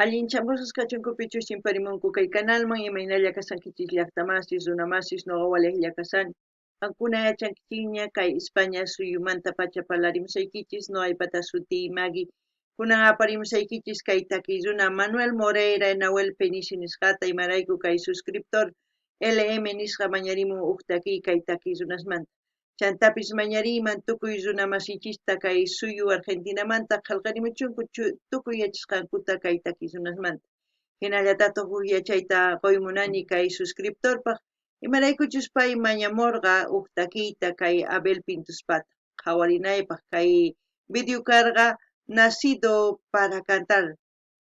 Allinchamusqa kachunkupichu chimparimunku kay canalman imaynalla kasankichis llaqtamasis runamasis noqa waliqlla kasani. Qankuna yachankichikña kay España suyumanta pacha parlarimusaykichis noqaypata sutiy Magui. Kunan aparimusaykichis kay takiy runa Manuel Moreira Nahuel Penici nisqata imarayku kay suscriptor LM nisqa mañarimun huk kay takiy runasmanta. Chantapis mañariyman tukuy runa masichista kay suyu Argentinamanta qillqarimuchunku tukuy yachasqankuta kay takiy runasmanta. Hinallataq huk yachayta quymunani kay suscriptorpaq imaraykuchus pay mañamurqa huk takiyta kay Abel Pintospata qawarinaypaq kay video karqa nacido para cantar.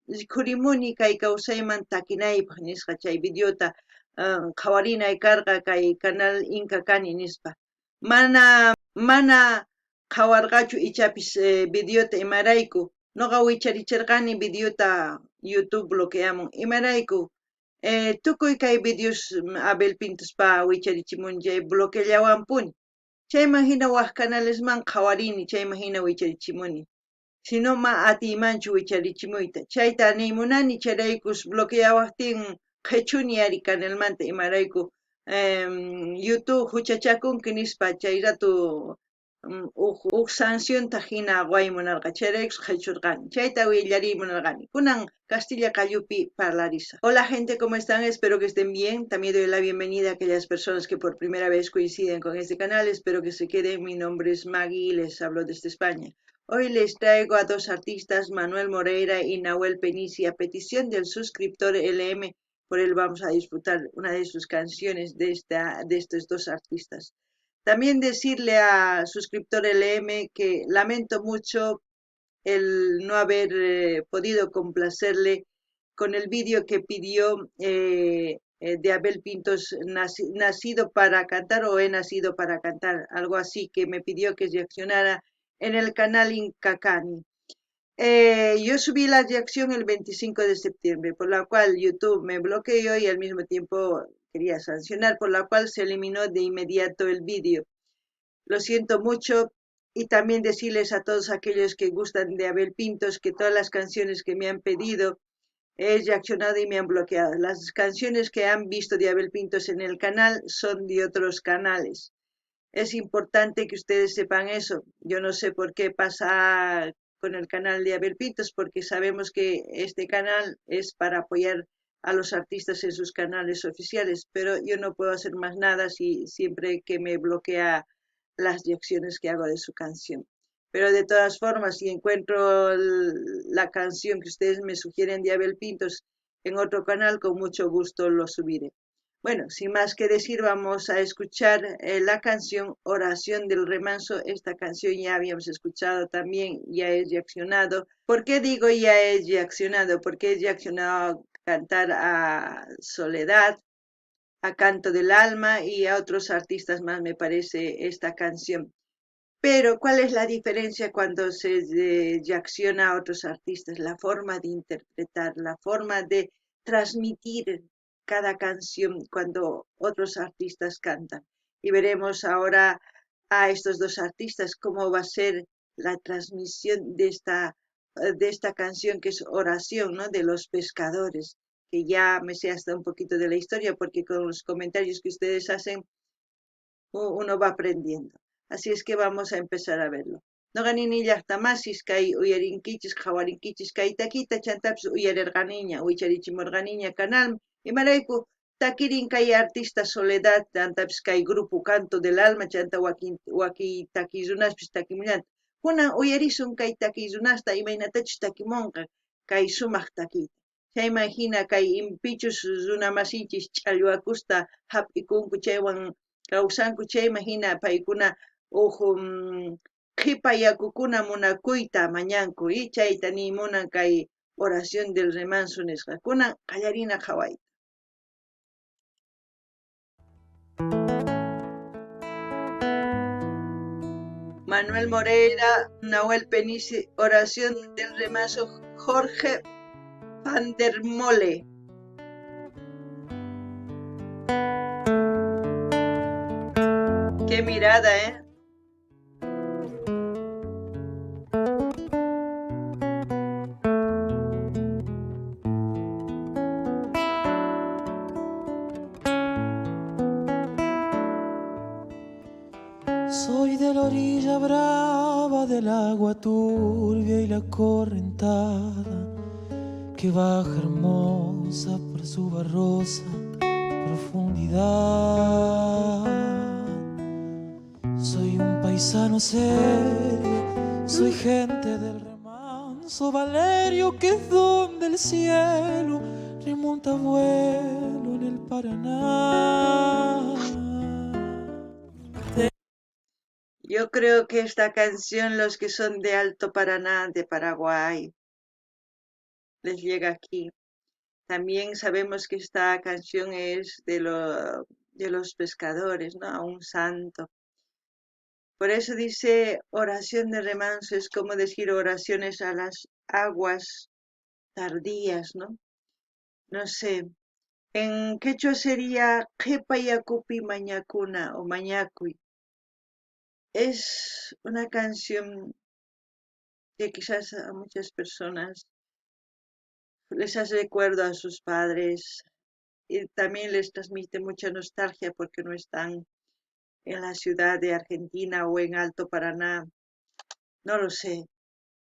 Qurimuni kay kawsayman takinaypaq nisqa chay videota qawarinay karqa kay canal Inca Cani nispa. Mana qawarqachu ichapis videota imarayku noqa wicharicharqani videota YouTube bloqueamun imarayku tukuy kay videos Abel Pintospa wicharichimunllan bloqueallawanpuni chayman hina waq canalesman qawarini chayman hina wicharichimuni sino ma atiymanchu wicharichimuyta chayta niymunani chayraykus bloqueawaptin qhechuni ari canalmanta imarayku YouTube huchachakunki nispa chay rato huk sancionta hina waymunarqa chayraykus qhechurqani chayta willariymunarqani kunan Castilla Callupi parlarisa. Hola gente, ¿cómo están? Espero que estén bien. También doy la bienvenida a aquellas personas que por primera vez coinciden con este canal. Espero que se queden. Mi nombre es Maggie y les hablo desde España. Hoy les traigo a dos artistas, Manuel Moreira y Nahuel Penici, a petición del suscriptor LM. Por él vamos a disfrutar una de sus canciones de estos dos artistas. También decirle a suscriptor LM que lamento mucho el no haber podido complacerle con el vídeo que pidió de Abel Pintos, nacido para cantar o he nacido para cantar, algo así, que me pidió que reaccionara en el canal Inca Cani. Yo subí la reacción el 25 de septiembre, por la cual YouTube me bloqueó y al mismo tiempo quería sancionar, por la cual se eliminó de inmediato el vídeo. Lo siento mucho. Y también decirles a todos aquellos que gustan de Abel Pintos que todas las canciones que me han pedido he reaccionado y me han bloqueado. Las canciones que han visto de Abel Pintos en el canal son de otros canales. Es importante que ustedes sepan eso. Yo no sé por qué pasa con el canal de Abel Pintos, porque sabemos que este canal es para apoyar a los artistas en sus canales oficiales, pero yo no puedo hacer más nada si siempre que me bloquea las reacciones que hago de su canción. Pero de todas formas, si encuentro la canción que ustedes me sugieren de Abel Pintos en otro canal, con mucho gusto lo subiré. Bueno, sin más que decir, vamos a escuchar la canción Oración del Remanso. Esta canción ya habíamos escuchado también, ya he reaccionado. ¿Por qué digo ya he reaccionado? Porque he reaccionado a cantar a Soledad, a Canto del Alma y a otros artistas más, me parece, esta canción. Pero, ¿cuál es la diferencia cuando se reacciona a otros artistas? La forma de interpretar, la forma de transmitir cada canción cuando otros artistas cantan. Y veremos ahora a estos dos artistas cómo va a ser la transmisión de esta canción que es Oración, ¿no? De los pescadores, que ya me sé hasta un poquito de la historia porque con los comentarios que ustedes hacen uno va aprendiendo. Así es que vamos a empezar a verlo. No ganini llaqtamasis kay uyarinkichis qawarinkichis kay takita chantapis uyarerqaniña wicharichimurqaniña canal imarayku takirin kay artista Soledad chantapis kay grupo Canto del Alma chanta waki takirunaspis takimullan kunan uyarisun kay takirunasta imaynatachus takimunqa kay sumaq takita chayman hina kay impichus runamasinchis challwakusta hap'ikunku chaywan kawsanku chayman hina paykuna qipa yakukuna munakuyta mañanku y chayta niymunan kay Oración del Remanso nisqa kunan qallarina qhawayta. Manuel Moreira, Nahuel Penici, Oración del Remanso, Jorge van der Mole. Qué mirada, ¿eh? orilla brava del agua turbia y la correntada que baja hermosa por su barrosa profundidad. Soy un paisano serio, soy gente del remanso Valerio, que es donde el cielo remonta vuelo en el Paraná. Yo creo que esta canción, los que son de Alto Paraná, de Paraguay, les llega aquí. También sabemos que esta canción es de los pescadores, ¿no? A un santo. Por eso dice oración de remanso, es como decir oraciones a las aguas tardías, ¿no? No sé. En quechua sería Qhipayacupi Mañacuna o Mañacuy. Es una canción que quizás a muchas personas les hace recuerdo a sus padres y también les transmite mucha nostalgia porque no están en la ciudad de Argentina o en Alto Paraná. No lo sé.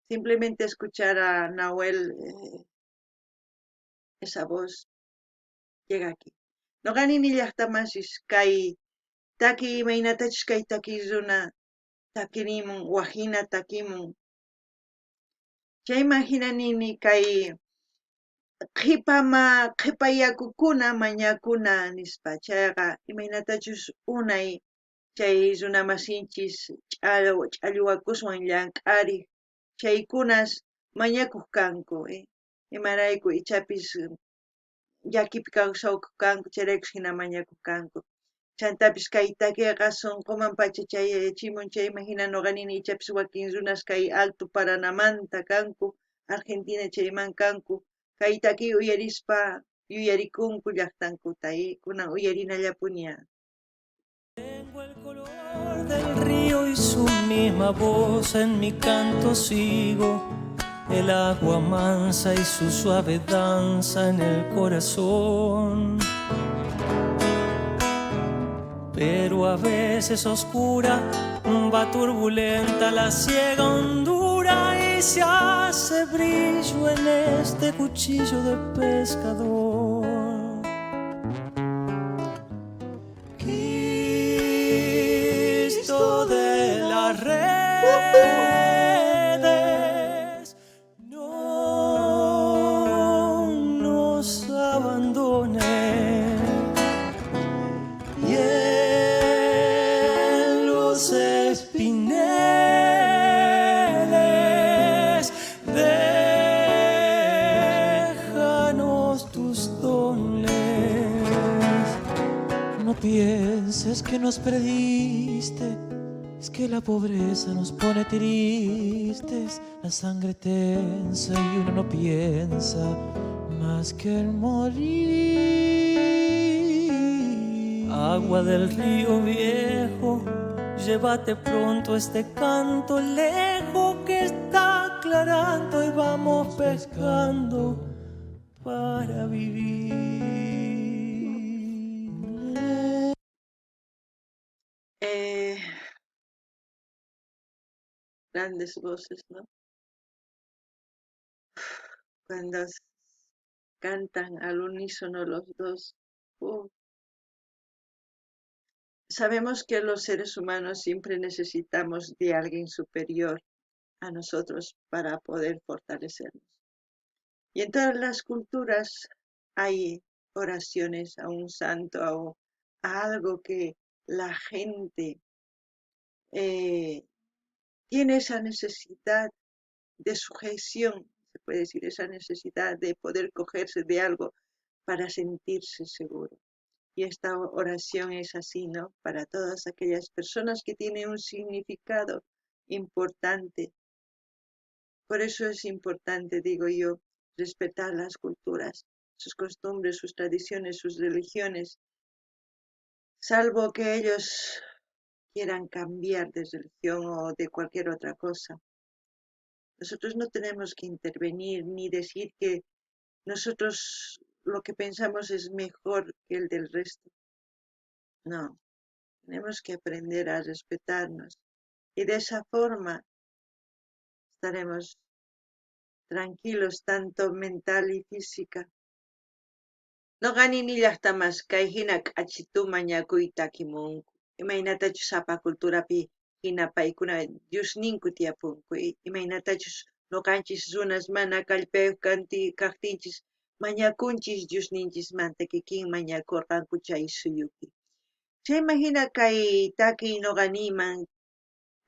Simplemente escuchar a Nahuel, esa voz, llega aquí. No gani ni llaqtamasis kay taki imaynatachus kay takiruna takirimun wajina takimun. Chayman hinanimi kay qhipayakukuna mañakuna nispa chayqa imaynatachus unay chay runamasinchis ch'allwakuswan llank'ariq chaykunas mañakuq kanku, imarayku ichapis llakipi kawsaqku kanku chayraykus hina mañakuq kanku. Chantapis kay takiqa sunquman pachachayachimun chayman hina ñuqa nini ichapis wakin runas kay Alto Paranamanta kanku, Argentina chayman kanku, kay taki uyarispa yuyarikunku llaqtankuta, kunan uyarinallapuña. Tengo el color del río y su misma voz, en mi canto sigo el agua mansa y su suave danza en el corazón. Pero a veces oscura, va turbulenta la ciega hondura y se hace brillo en este cuchillo de pescador. Cristo de las redes, no nos abandones. Y en los espineles déjanos tus dones. No pienses que nos perdiste, es que la pobreza nos pone tristes, la sangre tensa y uno no piensa más que en morir. Agua del río viejo, llévate pronto este canto lejos que está aclarando y vamos pescando para vivir. Grandes voces, ¿no? Cuando cantan al unísono los dos. Sabemos que los seres humanos siempre necesitamos de alguien superior a nosotros para poder fortalecernos. Y en todas las culturas hay oraciones a un santo, a algo que la gente tiene esa necesidad de sujeción, se puede decir, esa necesidad de poder cogerse de algo para sentirse seguro. Y esta oración es así, ¿no? Para todas aquellas personas que tienen un significado importante. Por eso es importante, digo yo, respetar las culturas, sus costumbres, sus tradiciones, sus religiones, salvo que ellos quieran cambiar de religión o de cualquier otra cosa. Nosotros no tenemos que intervenir ni decir que nosotros lo que pensamos es mejor que el del resto. No, tenemos que aprender a respetarnos Y de esa forma estaremos tranquilos tanto mental y física. Noqanini llaqtamas kay hina k'achitu mañakuyta takimunku. Imaynatachus sapa culturapi hina paykuna Diosninku tiyapunku. Imaynatachus noqanchis runas mana kallpayuq kaqtinchis mañakunchis Diosninchismanta kikin mañakurqanku chay suyupi. Chayman hina kay takiy noqaniman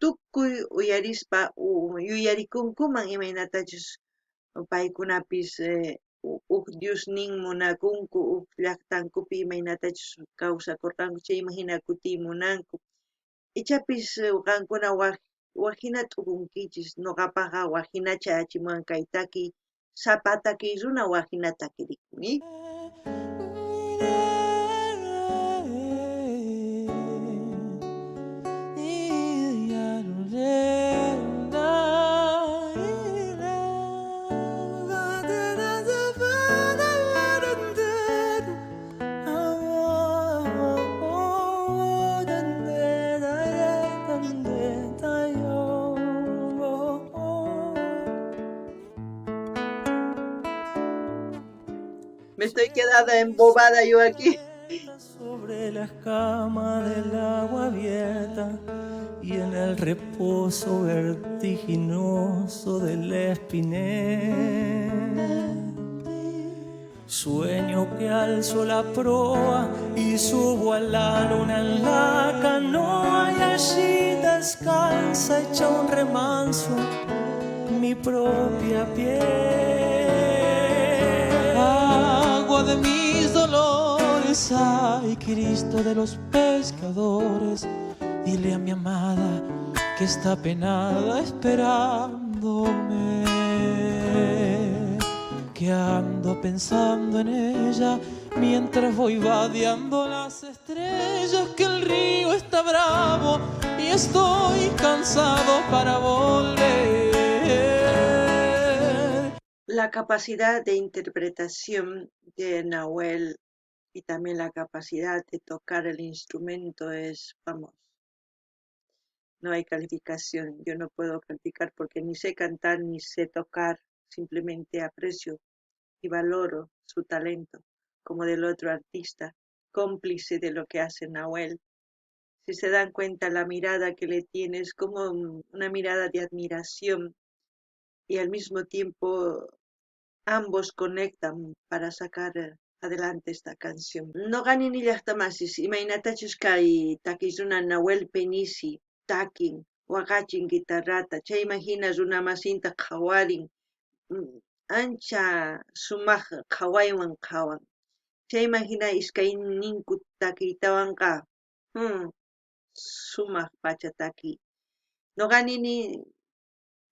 tukuy uyarispa yuyarikunkuman imaynatachus paykunapis uk Diosnin munakunku uk llaqtankupi imaynatachus kawsakurqanku chayman hina kutiy munanku. Ichapis qankuna wahina t'ukunkichis ñuqapaqa wahinacha achimuwan kay takiy sapa takiy runa wahina takirikuni. Me estoy quedada embobada yo aquí. Sobre la escama del agua abierta y en el reposo vertiginoso del espinel. Sueño que alzo la proa y subo a la luna en la canoa y allí descansa hecha un remanso mi propia piel. Agua de mis dolores, ay Cristo de los pescadores, dile a mi amada que está penada esperándome, que ando pensando en ella mientras voy vadeando las estrellas, que el río está bravo y estoy cansado para volver. La capacidad de interpretación de Nahuel y también la capacidad de tocar el instrumento es, vamos, no hay calificación. Yo no puedo calificar porque ni sé cantar ni sé tocar, simplemente aprecio y valoro su talento como del otro artista, cómplice de lo que hace Nahuel. Si se dan cuenta, la mirada que le tiene es como una mirada de admiración y al mismo tiempo ambos conectan para sacar adelante esta canción. No gani ni llaqtamasis, imaynatachus kay takiy runa Nahuel Penisi takin waqachin guitarrata, chayman hina runa masinta qhawarin, ancha sumaq qhawaywan qhawan. Chayman hina iskayninku takiytawanqa, sumaq pacha takiy. Noqanini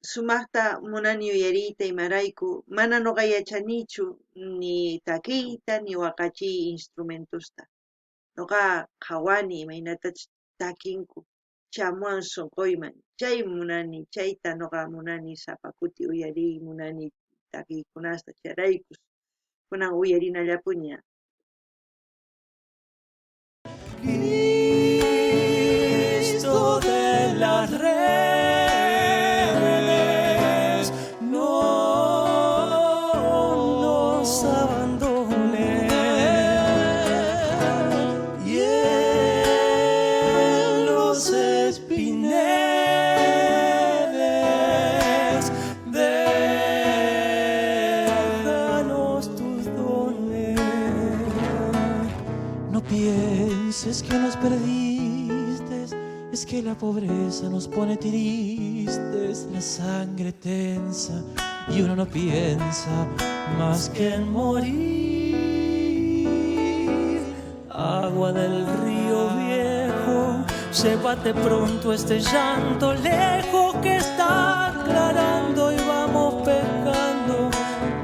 sumaqta munani uyariyta imarayku mana ñuqa yachanichu ni takiyta ni waqachiy instrumentusta. Ñuqa qhawani imaynatachus takinku chamuwan sunquyman. Chay munani, chayta ñuqa munani sapa kuti uyariy munani takiykunasta chayraykus kunan uyarinallapuña. Cristo de las redes, no nos abandones, y en los espineles déjanos tus dones. No pienses que nos perdiste, es que la pobreza nos pone tristes, la sangre tensa y uno no piensa más que en morir. Agua del río viejo, llévate pronto este llanto lejos que está aclarando y vamos pescando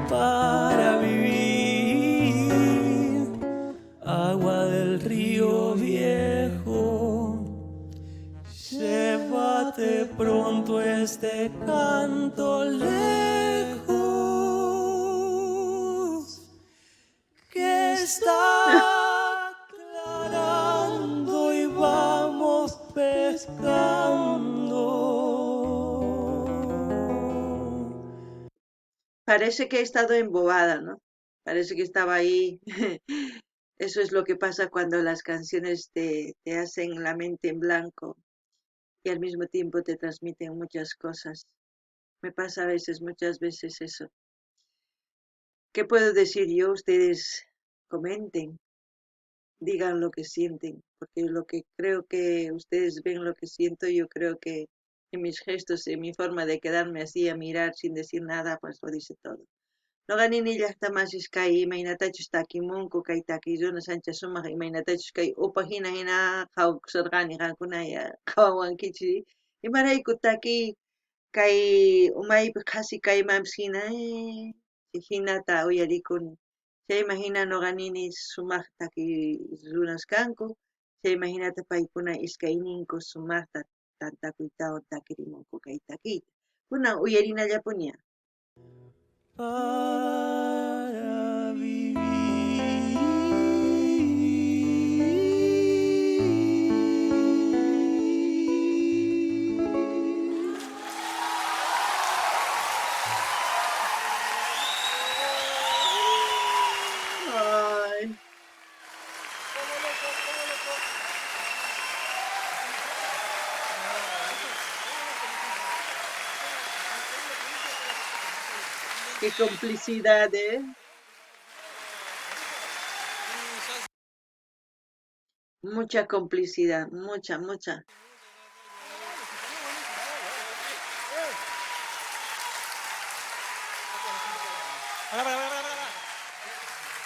para vivir. Agua del río viejo, llévate pronto este canto lejos que está aclarando y vamos pescando parece que he estado embobada, ¿no? Parece que estaba ahí. Eso es lo que pasa cuando las canciones te hacen la mente en blanco y al mismo tiempo te transmiten muchas cosas. Me pasa a veces, muchas veces eso. ¿Qué puedo decir yo? Ustedes comenten, digan lo que sienten, porque lo que creo que ustedes ven lo que siento, yo creo que en mis gestos, en mi forma de quedarme así a mirar sin decir nada, pues lo dice todo. Noqanini llaqtamasish kay imaynatachus takimunku kay takiyunas ancha sumaq imaynatachus kay upa hina qhawkusarqani qankunaya qhawawankichis imarayku takiy kay umaypi qhasi kaymanpis hina hinata uyarikuni chayma hina noqanini sumaq takiy runas kanku chayma hinata paykuna iskayninku sumaqta tantakuytawan takirimunku kay takiyta kunan uyarinallapuña. Para vivir. Ay, qué complicidad, ¿eh? Mucha complicidad, mucha, mucha.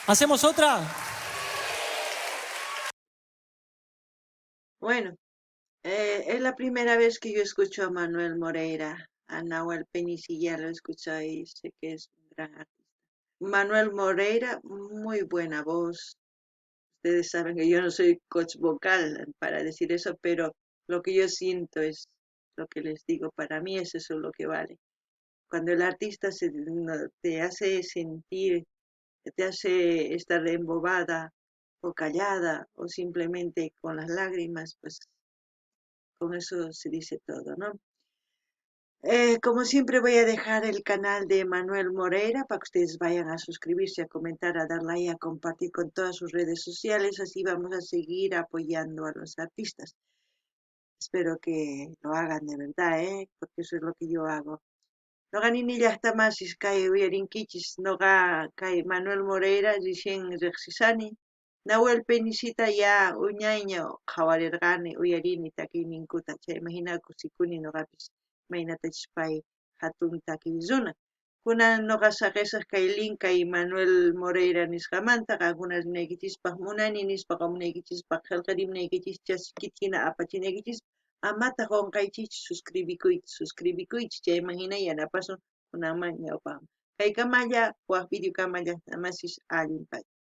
¿Hacemos otra? Bueno, es la primera vez que yo escucho a Manuel Moreira, a Nahuel Penisi ya lo escucháis, sé que es un gran artista. Manuel Moreira, muy buena voz. Ustedes saben que yo no soy coach vocal para decir eso, pero lo que yo siento es lo que les digo, para mí es eso lo que vale. Cuando el artista te hace sentir, te hace estar embobada o callada o simplemente con las lágrimas, pues con eso se dice todo, ¿no? Como siempre voy a dejar el canal de Manuel Moreira para que ustedes vayan a suscribirse, a comentar, a dar like, a compartir con todas sus redes sociales, así vamos a seguir apoyando a los artistas. Espero que lo hagan de verdad, porque eso es lo que yo hago. Noqanini llaqtamasis kay uyarinkichis noqa kay Manuel Moreira rishin riqsisani Nahuel Penisita ya uñayña qhawarirqani uyarini takiyninkuta chayma hina kusikuni noqapis imaynatachis pay hatun takiy runa kunan noqa saqisaq kay link kay Manuel Moreira nisqamanta qankuna rinaykichispaq munani nispaqa munaykichispaq qillqarimunaykichis chaskita apachinaykichis amata qonqaychikchu suscribikuychis chayman hina yanapasun kunanman ñawpaqman kay kamalla waq video kamalla tamasis allinpay.